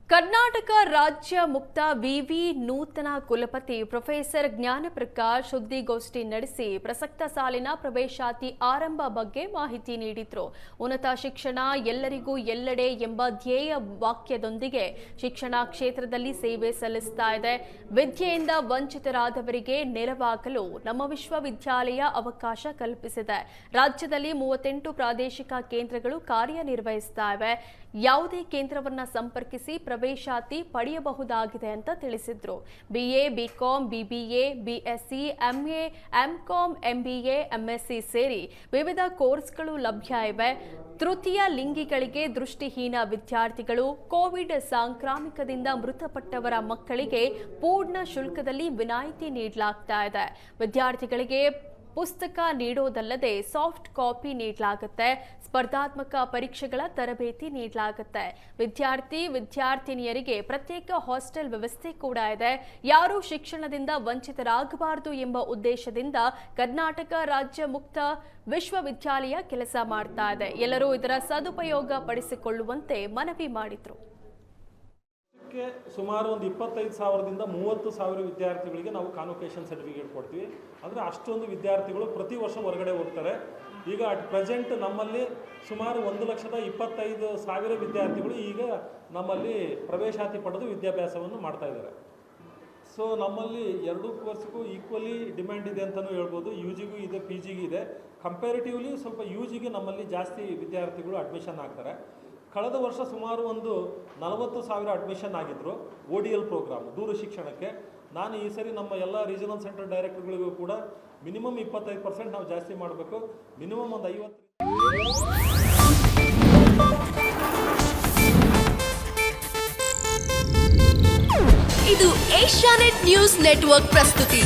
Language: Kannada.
ಕರ್ನಾಟಕ ರಾಜ್ಯ ಮುಕ್ತ ವಿವಿ ನೂತನ ಕುಲಪತಿ ಪ್ರೊಫೆಸರ್ ಜ್ಞಾನಪ್ರಕಾಶ್ ಸುದ್ದಿಗೋಷ್ಠಿ ನಡೆಸಿ ಪ್ರಸಕ್ತ ಸಾಲಿನ ಪ್ರವೇಶಾತಿ ಆರಂಭ ಬಗ್ಗೆ ಮಾಹಿತಿ ನೀಡಿದರು. ಉನ್ನತ ಶಿಕ್ಷಣ ಎಲ್ಲರಿಗೂ ಎಲ್ಲೆಡೆ ಎಂಬ ಧ್ಯೇಯ ವಾಕ್ಯದೊಂದಿಗೆ ಶಿಕ್ಷಣ ಕ್ಷೇತ್ರದಲ್ಲಿ ಸೇವೆ ಸಲ್ಲಿಸ್ತಾ ಇದೆ. ವಿದ್ಯೆಯಿಂದ ವಂಚಿತರಾದವರಿಗೆ ನೆರವಾಗಲು ನಮ್ಮ ವಿಶ್ವವಿದ್ಯಾಲಯ ಅವಕಾಶ ಕಲ್ಪಿಸಿದೆ. ರಾಜ್ಯದಲ್ಲಿ 38 ಪ್ರಾದೇಶಿಕ ಕೇಂದ್ರಗಳು ಕಾರ್ಯನಿರ್ವಹಿಸ್ತಾ ಇವೆ. ಯಾವುದೇ ಕೇಂದ್ರವನ್ನ ಸಂಪರ್ಕಿಸಿ ಪ್ರವೇಶಾತಿ ಪಡೆಯಬಹುದಾಗಿದೆ ಅಂತ ತಿಳಿಸಿದ್ರು. BA, BCom, BBA, BSc, MA, MCom, MBA, MSc ಸೇರಿ ವಿವಿಧ ಕೋರ್ಸ್ಗಳು ಲಭ್ಯ ಇವೆ. ತೃತೀಯ ಲಿಂಗಿಗಳಿಗೆ, ದೃಷ್ಟಿಹೀನ ವಿದ್ಯಾರ್ಥಿಗಳು, ಕೋವಿಡ್ ಸಾಂಕ್ರಾಮಿಕದಿಂದ ಮೃತಪಟ್ಟವರ ಮಕ್ಕಳಿಗೆ ಪೂರ್ಣ ಶುಲ್ಕದಲ್ಲಿ ವಿನಾಯಿತಿ ನೀಡಲಾಗ್ತಾ ಇದೆ. ವಿದ್ಯಾರ್ಥಿಗಳಿಗೆ ಪುಸ್ತಕ ನೀಡೋದಲ್ಲದೆ ಸಾಫ್ಟ್ ಕಾಪಿ ನೀಡಲಾಗುತ್ತೆ. ಸ್ಪರ್ಧಾತ್ಮಕ ಪರೀಕ್ಷೆಗಳ ತರಬೇತಿ ನೀಡಲಾಗುತ್ತೆ. ವಿದ್ಯಾರ್ಥಿನಿಯರಿಗೆ ಪ್ರತ್ಯೇಕ ಹಾಸ್ಟೆಲ್ ವ್ಯವಸ್ಥೆ ಕೂಡ ಇದೆ. ಯಾರೂ ಶಿಕ್ಷಣದಿಂದ ವಂಚಿತರಾಗಬಾರದು ಎಂಬ ಉದ್ದೇಶದಿಂದ ಕರ್ನಾಟಕ ರಾಜ್ಯ ಮುಕ್ತ ವಿಶ್ವವಿದ್ಯಾಲಯ ಕೆಲಸ ಮಾಡ್ತಾ ಇದೆ. ಎಲ್ಲರೂ ಇದರ ಸದುಪಯೋಗ ಪಡಿಸಿಕೊಳ್ಳುವಂತೆ ಮನವಿ ಮಾಡಿದ್ರು. ಸುಮಾರು ಒಂದು 25,000ದಿಂದ 30,000 ವಿದ್ಯಾರ್ಥಿಗಳಿಗೆ ನಾವು ಕಾನ್ವೊಕೇಶನ್ ಸರ್ಟಿಫಿಕೇಟ್ ಕೊಡ್ತೀವಿ. ಅಂದರೆ ಅಷ್ಟೊಂದು ವಿದ್ಯಾರ್ಥಿಗಳು ಪ್ರತಿ ವರ್ಷ ಹೊರಗಡೆ ಹೋಗ್ತಾರೆ. ಈಗ ಅಟ್ ಪ್ರೆಸೆಂಟ್ ನಮ್ಮಲ್ಲಿ ಸುಮಾರು 1,25,000 ವಿದ್ಯಾರ್ಥಿಗಳು ಈಗ ನಮ್ಮಲ್ಲಿ ಪ್ರವೇಶಾತಿ ಪಡೆದು ವಿದ್ಯಾಭ್ಯಾಸವನ್ನು ಮಾಡ್ತಾ ಇದ್ದಾರೆ. ಸೊ ನಮ್ಮಲ್ಲಿ ಎರಡೂ ಕೋರ್ಸ್ಗೂ ಈಕ್ವಲಿ ಡಿಮ್ಯಾಂಡ್ ಇದೆ ಅಂತಲೂ ಹೇಳ್ಬೋದು. UGಗೂ ಇದೆ, PGಗೂ ಇದೆ. ಕಂಪ್ಯಾರಿಟಿವ್ಲಿ ಸ್ವಲ್ಪ UGಗೆ ನಮ್ಮಲ್ಲಿ ಜಾಸ್ತಿ ವಿದ್ಯಾರ್ಥಿಗಳು ಅಡ್ಮಿಷನ್ ಆಗ್ತಾರೆ. ಕಳೆದ ವರ್ಷ ಸುಮಾರು ಒಂದು 40,000 ಅಡ್ಮಿಷನ್ ಆಗಿದ್ದರು ODL ಪ್ರೋಗ್ರಾಮ್ ದೂರ ಶಿಕ್ಷಣಕ್ಕೆ. ನಾನು ಈ ಸರಿ ನಮ್ಮ ಎಲ್ಲ ರೀಜನಲ್ ಸೆಂಟರ್ ಡೈರೆಕ್ಟರ್ಗಳಿಗೂ ಕೂಡ ಮಿನಿಮಮ್ 25% ನಾವು ಜಾಸ್ತಿ ಮಾಡಬೇಕು. ಮಿನಿಮಮ್ ಒಂದು 50. ಇದು ಏಷ್ಯಾನೆಟ್ ನ್ಯೂಸ್ ನೆಟ್ವರ್ಕ್ ಪ್ರಸ್ತುತಿ.